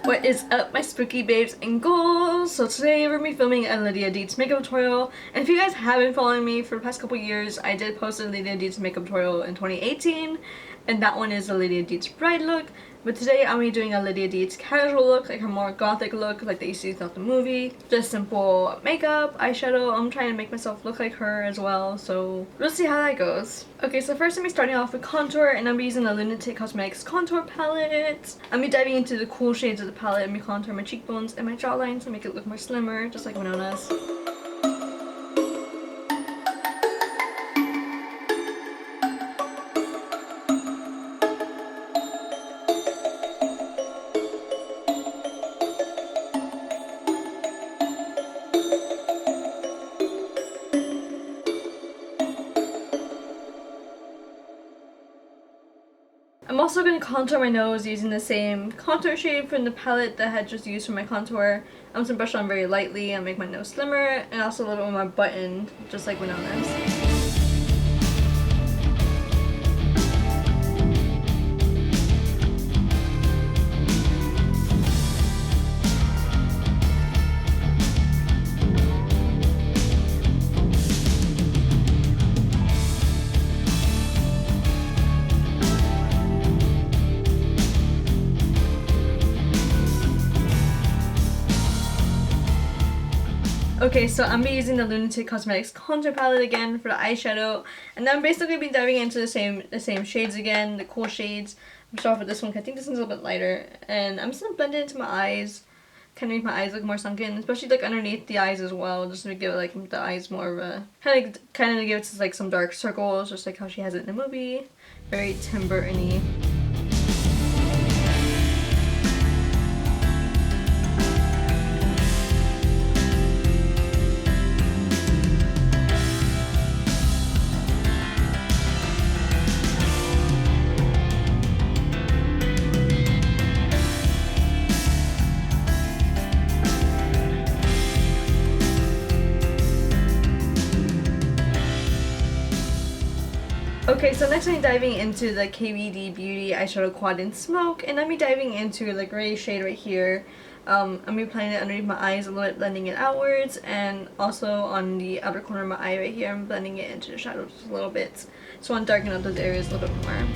What is up, my spooky babes and ghouls? So today we're going to be filming a Lydia Deetz makeup tutorial, and if you guys have been following me for the past couple years, I did post a Lydia Deetz makeup tutorial in 2018, and that one is a Lydia Deetz bride look. But today I'm going to be doing a Lydia Deetz casual look, like a more gothic look, like that you see throughout the movie. Just simple makeup, eyeshadow. I'm trying to make myself look like her as well, so we'll see how that goes. Okay, so first I'm going to be starting off with contour, and I'm using the Lunatic Cosmetics contour palette. I'm going to be diving into the cool shades of the palette and me contour my cheekbones and my jawline to make it look more slimmer, just like Winona's. I'm also going to contour my nose using the same contour shade from the palette that I had just used for my contour. I'm just going to brush on very lightly and make my nose slimmer, and also a little bit more buttoned, just like Winona's. Okay, so I'm using the Lunatic Cosmetics contour palette again for the eyeshadow, and then I'm basically be diving into the same shades again, the cool shades. I'm start off with this one because I think this one's a little bit lighter, and I'm just gonna blend it into my eyes, kind of make my eyes look more sunken, especially like underneath the eyes as well, just to give like the eyes more of a kind of give it like some dark circles, just like how she has it in the movie, very Tim Burton-y. Okay, so next I'm diving into the KVD Beauty Eyeshadow Quad in Smoke, and I'm diving into the gray shade right here. I'm applying it underneath my eyes a little bit, blending it outwards, and also on the outer corner of my eye right here, I'm blending it into the shadows a little bit. So I want to darken up those areas a little bit more.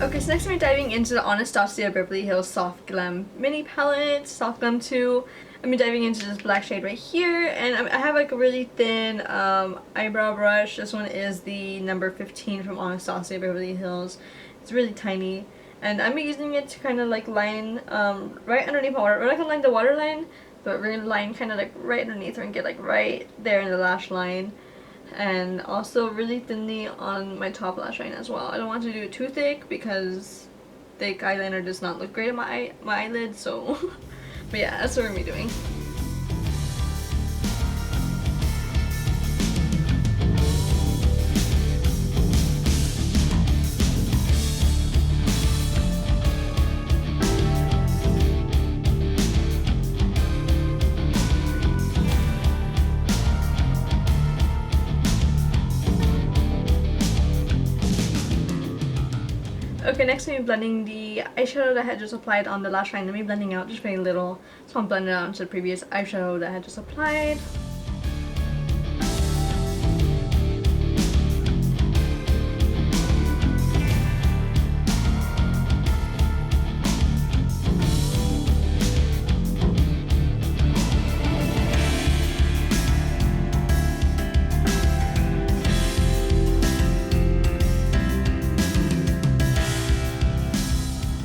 Okay, so next we're diving into the Anastasia Beverly Hills Soft Glam Mini Palette, Soft Glam 2. I'm diving into this black shade right here, and I have like a really thin eyebrow brush. This one is the number 15 from Anastasia Beverly Hills. It's really tiny, and I'm using it to kind of like line right underneath my water. We're not gonna line the waterline, but we're gonna line kind of like right underneath her and get like right there in the lash line. And also really thinly on my top lash line as well. I don't want to do it too thick because thick eyeliner does not look great on my eyelids, so but yeah, that's what we're gonna be doing. Okay, next I'm blending the eyeshadow that I had just applied on the lash line. I'm blending out just very little, so I'm blending it out into the previous eyeshadow that I had just applied.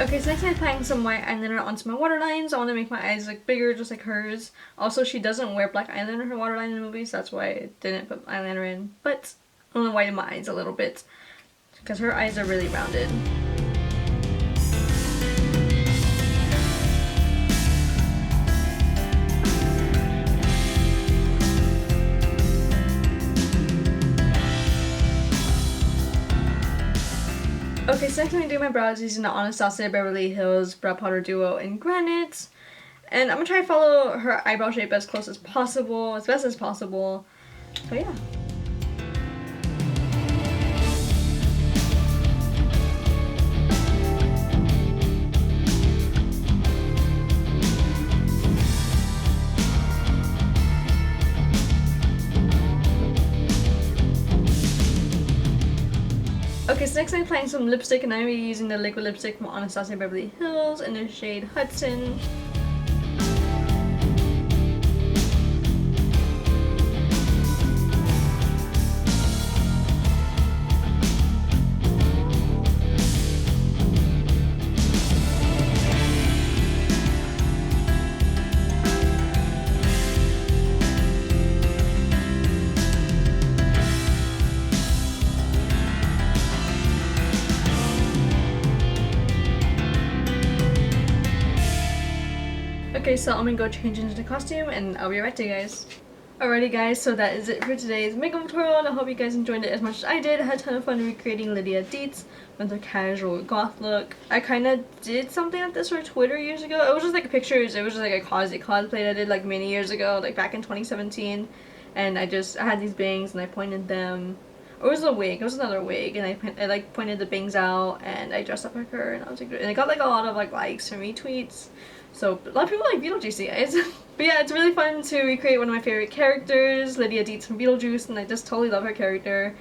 Okay, so next I'm applying some white eyeliner onto my waterlines. I want to make my eyes look bigger, just like hers. Also, she doesn't wear black eyeliner in her waterline in the movies, so that's why I didn't put eyeliner in. But I'm going to whiten my eyes a little bit, because her eyes are really rounded. so next I'm going to do my brows using the Anastasia Beverly Hills Brow Powder Duo in Granite. And I'm going to try to follow her eyebrow shape as close as possible, as best as possible. So yeah. Okay, so next I'm applying some lipstick, and I'm going to be using the liquid lipstick from Anastasia Beverly Hills in the shade Hudson. Okay, so I'm gonna go change into the costume and I'll be right back, guys. Alrighty guys, so that is it for today's makeup tutorial, and I hope you guys enjoyed it as much as I did. I had a ton of fun recreating Lydia Deetz with her casual goth look. I kind of did something like this for Twitter years ago. It was just like pictures, it was just like a cosplay I did like many years ago, like back in 2017. And I had these bangs and I pointed them. Or it was a wig, it was another wig, and I like pointed the bangs out and I dressed up like her, and I was like, and I got like a lot of like likes and retweets. So a lot of people like Beetlejuice, guys. But yeah, it's really fun to recreate one of my favorite characters, Lydia Deetz from Beetlejuice, and I just totally love her character.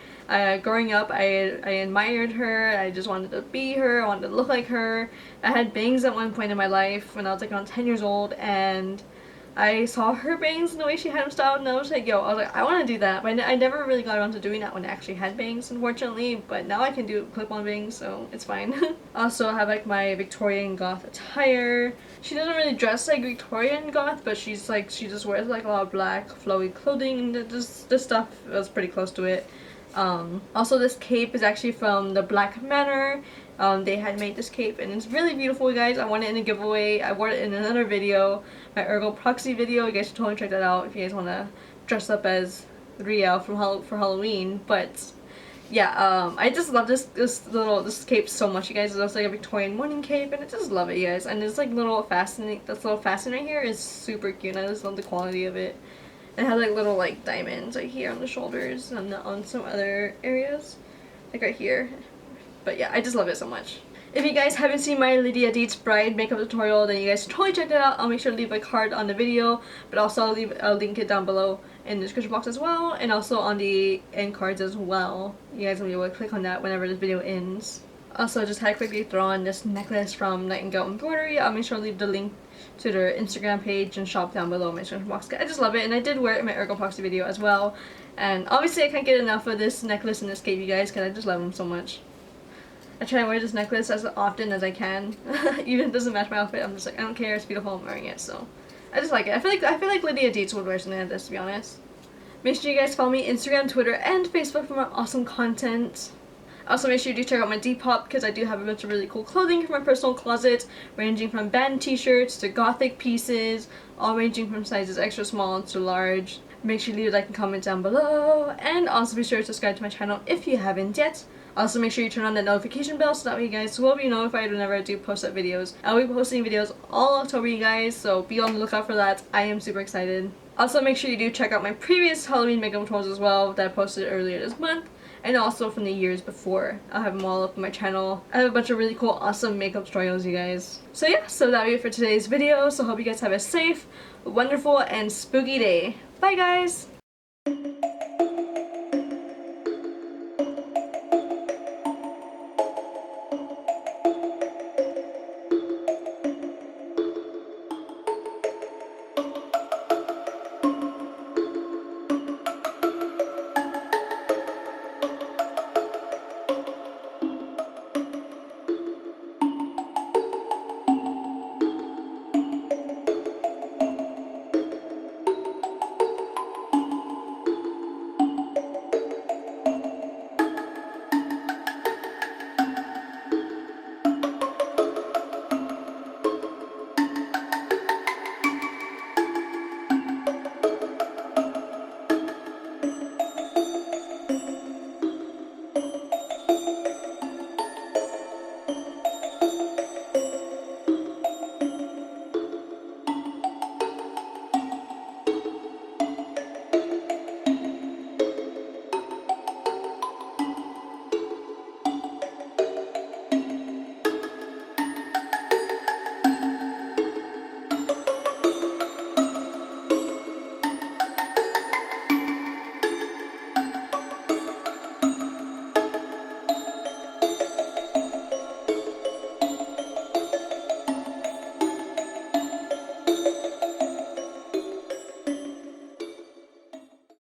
Growing up, I admired her. I just wanted to be her. I wanted to look like her. I had bangs at one point in my life when I was like around 10 years old, and I saw her bangs and the way she had them styled, and I was like, I want to do that. But I never really got around to doing that when I actually had bangs, unfortunately. But now I can do clip-on bangs, so it's fine. Also, I have like my Victorian goth attire. She doesn't really dress like Victorian goth, but she just wears like a lot of black flowy clothing, and this stuff was pretty close to it. Also, this cape is actually from the Black Manor. They had made this cape and it's really beautiful, guys. I won it in a giveaway. I wore it in another video, my Ergo Proxy video. You guys should totally check that out if you guys want to dress up as Riel for Halloween. But yeah, I just love this cape so much, you guys. It looks like a Victorian morning cape, and I just love it, you guys. And this like little fastening, this little fasten right here is super cute. And I just love the quality of it. It has like little like diamonds right here on the shoulders and on some other areas, like right here. But yeah, I just love it so much. If you guys haven't seen my Lydia Deetz bride makeup tutorial, then you guys should totally check that out. I'll make sure to leave a card on the video, but also I'll link it down below in the description box as well, and also on the end cards as well. You guys will be able to click on that whenever this video ends. Also, just had to quickly throw on this necklace from Nightingale Embroidery. I'll make sure to leave the link to their Instagram page and shop down below in my description box. I just love it, and I did wear it in my Ergo Proxy video as well. And obviously I can't get enough of this necklace and this cape, you guys, because I just love them so much. I try to wear this necklace as often as I can. Even if it doesn't match my outfit, I'm just like, I don't care, it's beautiful, I'm wearing it, so I just like it. I feel like Lydia Deetz would wear something like this, to be honest. Make sure you guys follow me Instagram, Twitter, and Facebook for more awesome content. Also, make sure you do check out my Depop, because I do have a bunch of really cool clothing from my personal closet, ranging from band t-shirts to Gothic pieces, all ranging from sizes extra small to large. Make sure you leave a like and comment down below, and also be sure to subscribe to my channel if you haven't yet. Also, make sure you turn on the notification bell so that way you guys will be notified whenever I do post up videos. I'll be posting videos all October, you guys, so be on the lookout for that. I am super excited. Also, make sure you do check out my previous Halloween makeup tutorials as well that I posted earlier this month, and also from the years before. I'll have them all up on my channel. I have a bunch of really cool, awesome makeup tutorials, you guys. So yeah, so that'll be it for today's video. So hope you guys have a safe, wonderful, and spooky day. Bye, guys!